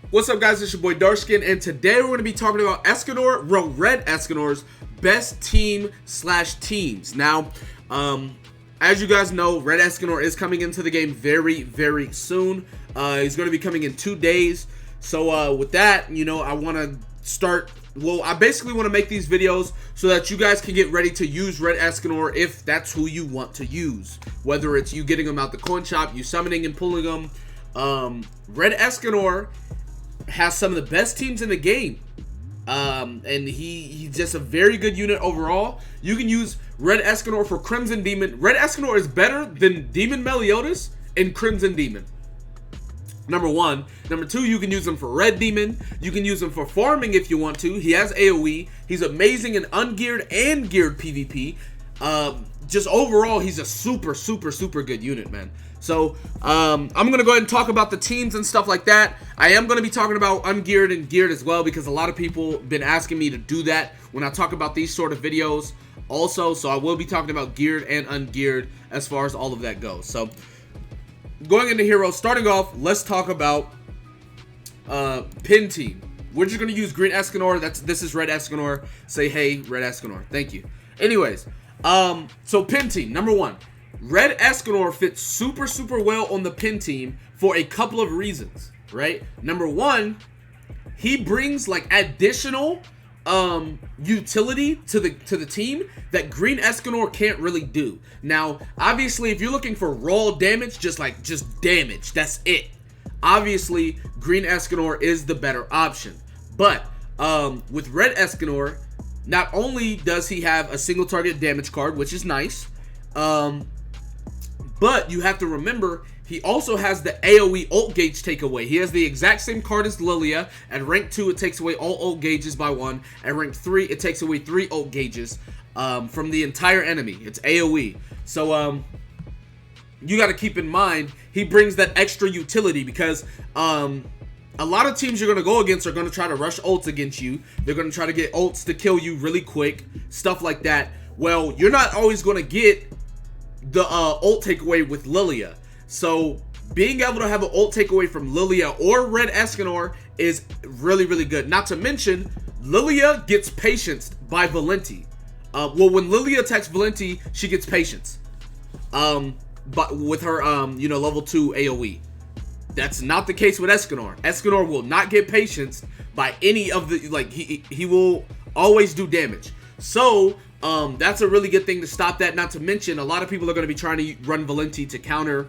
What's up, guys? It's your boy Darkskin, and today we're going to be talking about Red Escanor's best team / teams. Now, as you guys know, Red Escanor is coming into the game very soon. He's going to be coming in 2 days. So with that, I want to start. Well, I basically want to make these videos so that you guys can get ready to use Red Escanor if that's who you want to use. Whether it's you getting them out the coin shop, you summoning and pulling them. Red Escanor has some of the best teams in the game. And he's just a very good unit overall. You can use Red Escanor for Crimson Demon. Red Escanor is better than Demon Meliodas and Crimson Demon. Number one. Number two, you can use him for Red Demon. You can use him for farming if you want to. He has AoE. He's amazing in ungeared and geared PvP. Just overall, he's a super good unit, man. So, I'm going to go ahead and talk about the teams and stuff like that. I am going to be talking about ungeared and geared as well, because a lot of people have been asking me to do that when I talk about these sort of videos also. So, I will be talking about geared and ungeared as far as all of that goes. So, going into heroes, starting off, let's talk about pin team. We're just going to use Green Escanor. This is Red Escanor. Say, hey, Red Escanor. Thank you. Anyways, so pin team, number one. Red Escanor fits super well on the pin team for a couple of reasons, right? Number one, he brings like additional utility to the team that Green Escanor can't really do. Now, obviously, if you're looking for raw damage, just damage, that's it. Obviously, Green Escanor is the better option. But with Red Escanor, not only does he have a single target damage card, which is nice, but you have to remember, he also has the AoE ult gauge takeaway. He has the exact same card as Lilia. At rank 2, it takes away all ult gauges by 1. At rank 3, it takes away 3 ult gauges from the entire enemy. It's AoE. So, you got to keep in mind, he brings that extra utility because a lot of teams you're going to go against are going to try to rush ults against you. They're going to try to get ults to kill you really quick, stuff like that. Well, you're not always going to get the ult takeaway with Lilia. So being able to have an ult takeaway from Lilia or Red Escanor is really good. Not to mention, Lilia gets patience by Valenti. Well, when Lilia attacks Valenti, she gets patience. But with her level 2 AoE. That's not the case with Escanor. Escanor will not get patience by any of the, he will always do damage. So that's a really good thing to stop that. Not to mention, a lot of people are going to be trying to run Valenti to counter,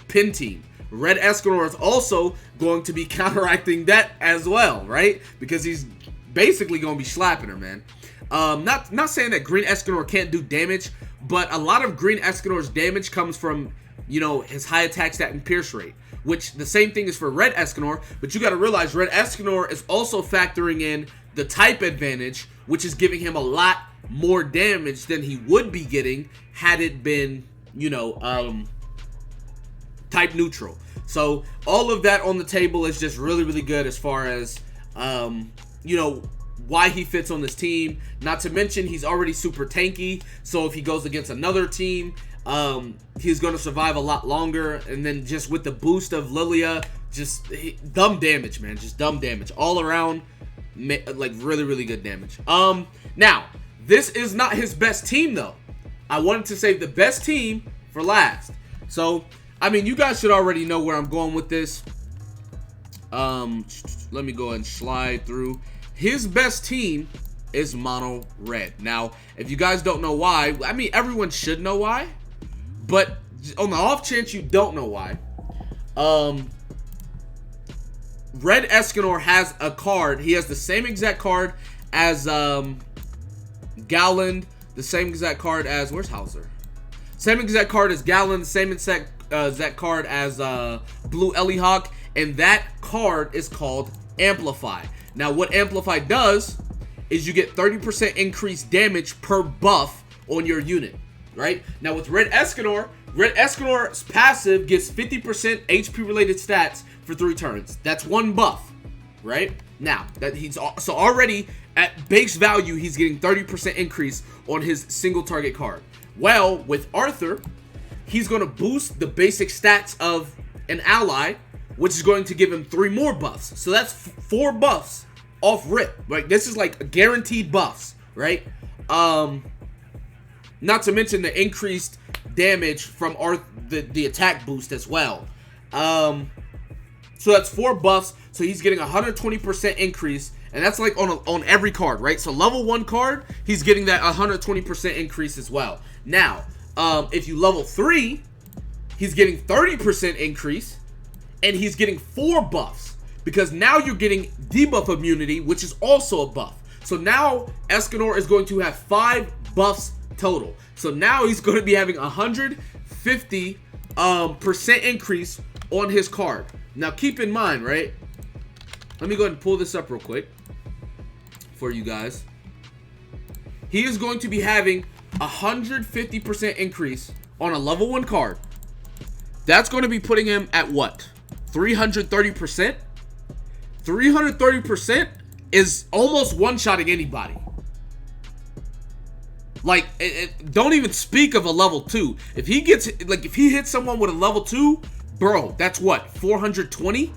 pin team. Red Escanor is also going to be counteracting that as well, right? Because he's basically going to be slapping her, man. Not saying that Green Escanor can't do damage, but a lot of Green Escanor's damage comes from, his high attack stat and pierce rate, which the same thing is for Red Escanor. But you got to realize Red Escanor is also factoring in the type advantage, which is giving him a lot more damage than he would be getting had it been, type neutral. So all of that on the table is just really good as far as, why he fits on this team. Not to mention, he's already super tanky. So if he goes against another team, he's going to survive a lot longer. And then just with the boost of Lilia, dumb damage, man. Just dumb damage all around. Like really good damage. Now, this is not his best team though. I wanted to save the best team for last. So, I mean, you guys should already know where I'm going with this. Let me go and slide through. His best team is Mono Red. Now, if you guys don't know why, I mean, everyone should know why, but on the off chance you don't know why, Red Escanor has a card. He has the same exact card as Gowland, the same exact card as, where's Hauser? Same exact card as Gowland, same exact card as Blue Ellihawk, and that card is called Amplify. Now, what Amplify does is you get 30% increased damage per buff on your unit, right? Now, with Red Escanor's passive gives 50% HP-related stats for 3 turns. That's 1 buff, right? Now, that so already at base value, he's getting 30% increase on his single target card. Well, with Arthur, he's going to boost the basic stats of an ally which is going to give him 3 more buffs. So that's 4 buffs off rip. Like, this is like guaranteed buffs, right? Not to mention the increased damage from the attack boost as well. So that's 4 buffs. So he's getting 120% increase, and that's like on every card, right? So level 1 card, he's getting that 120% increase as well. Now, if you level 3, he's getting 30% increase, and he's getting 4 buffs, because now you're getting debuff immunity, which is also a buff. So now Escanor is going to have 5 buffs total. So now he's going to be having 150% increase on his card. Now keep in mind, right? Let me go ahead and pull this up real quick for you guys. He is going to be having 150% increase on a level 1 card. That's going to be putting him at what? 330%? 330% is almost one-shotting anybody. Like, don't even speak of a level 2. If he gets, like, if he hits someone with a level 2, bro, that's what, 420?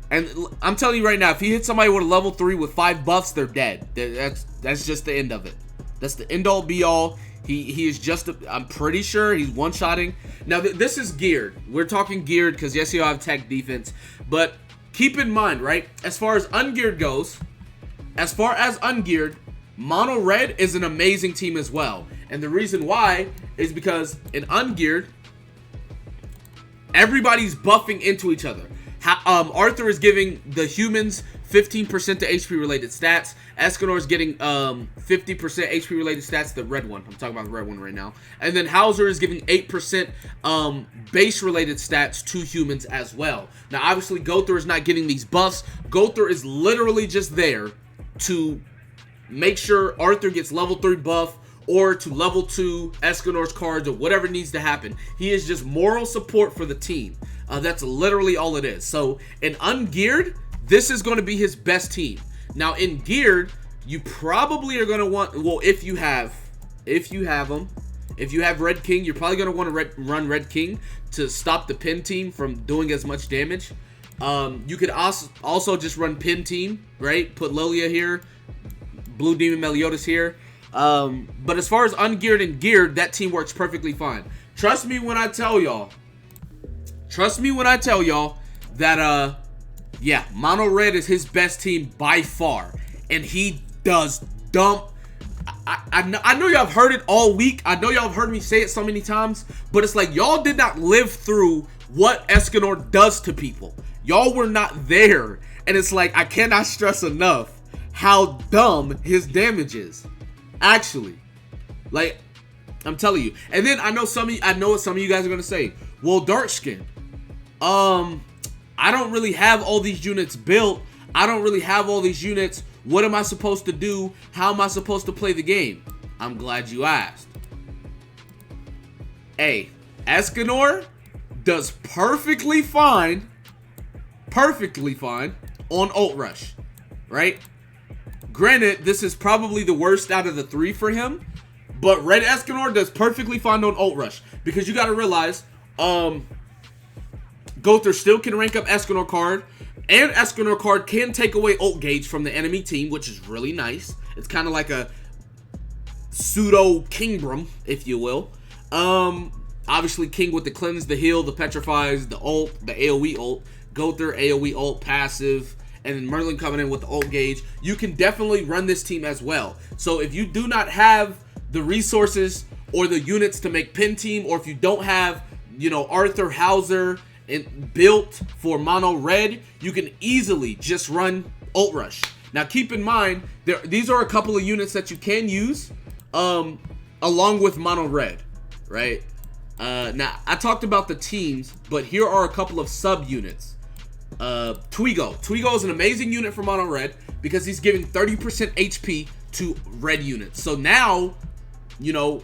And I'm telling you right now, if he hits somebody with a level 3 with 5 buffs, they're dead. That's just the end of it. That's the end-all, be-all. He is just, I'm pretty sure he's one-shotting. Now, this is geared. We're talking geared because, yes, you have tech defense. But keep in mind, right, as far as ungeared goes, Mono Red is an amazing team as well. And the reason why is because in ungeared, everybody's buffing into each other. Arthur is giving the humans 15% to HP related stats. Escanor is getting 50% HP related stats, the red one. I'm talking about the red one right now. And then Hauser is giving 8% base related stats to humans as well. Now obviously Gother is not getting these buffs. Gother is literally just there to make sure Arthur gets level 3 buff or to level 2 Escanor's cards or whatever needs to happen. He is just moral support for the team. That's literally all it is. So in ungeared, this is going to be his best team. Now in geared, you probably are going to want, well, if you have them, if you have Red King, you're probably going to want to run Red King to stop the pin team from doing as much damage. You could also just run pin team, right? Put Lilia here, Blue Demon Meliodas here. But as far as ungeared and geared, that team works perfectly fine. Trust me when I tell y'all that, yeah, Mono Red is his best team by far. And he does dump. I know y'all have heard it all week. I know y'all have heard me say it so many times. But it's like y'all did not live through what Escanor does to people. Y'all were not there. And it's like, I cannot stress enough how dumb his damage is. Actually. Like, I'm telling you. And then I know what some of you guys are going to say. Well, dark skin. I don't really have all these units built. I don't really have all these units. What am I supposed to do? How am I supposed to play the game? I'm glad you asked. Hey, Escanor does perfectly fine on ult rush, right? Granted, this is probably the worst out of the 3 for him, but Red Escanor does perfectly fine on ult rush, because you got to realize, Gother still can rank up Escanor card, and Escanor card can take away ult gauge from the enemy team, which is really nice. It's kind of like a pseudo Kingbrum, if you will. Obviously King with the cleanse, the heal, the petrifies, the ult, the AoE ult. Gother, AoE ult, passive, and then Merlin coming in with the ult gauge. You can definitely run this team as well. So if you do not have the resources or the units to make pin team, or if you don't have, you know, Arthur, Hauser, and built for Mono Red, you can easily just run ult rush. Now keep in mind, these are a couple of units that you can use along with Mono Red, right? Now I talked about the teams, but here are a couple of sub units. Twigo is an amazing unit for Mono Red because he's giving 30% HP to red units. So now, you know,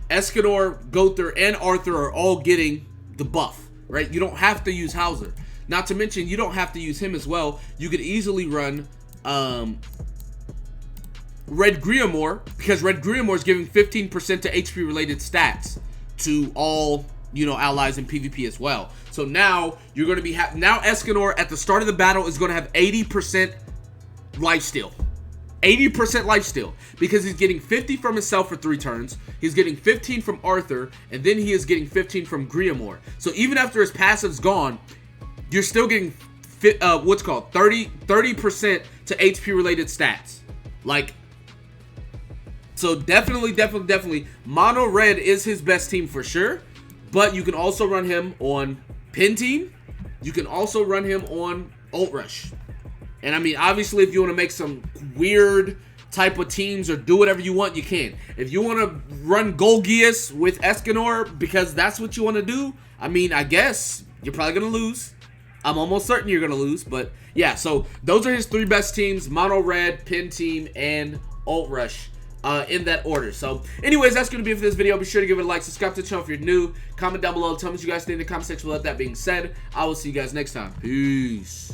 Escanor, Gother, and Arthur are all getting the buff, right? You don't have to use Hauser. Not to mention, you don't have to use him as well. You could easily run Red Griamore, because Red Griamore is giving 15% to HP related stats to all you know, allies in PvP as well. So now you're going to be now Escanor at the start of the battle is going to have 80% lifesteal. 80% lifesteal, because he's getting 50 from himself for 3 turns, he's getting 15 from Arthur, and then he is getting 15 from Griamore. So even after his passive's gone, you're still getting what's called 30% to HP related stats. Like, so definitely mono red is his best team for sure, but you can also run him on pin team, you can also run him on ult rush. And I mean, obviously, if you want to make some weird type of teams or do whatever you want, you can. If you want to run Golgius with Escanor because that's what you want to do, I mean, I guess you're probably going to lose. I'm almost certain you're going to lose. But yeah, so those are his 3 best teams: Mono Red, Pin Team, and Ult Rush. In that order. So anyways, that's going to be it for this video. Be sure to give it a like, subscribe to the channel if you're new, comment down below, tell me what you guys think in the comment section. With that being said, I will see you guys next time. Peace.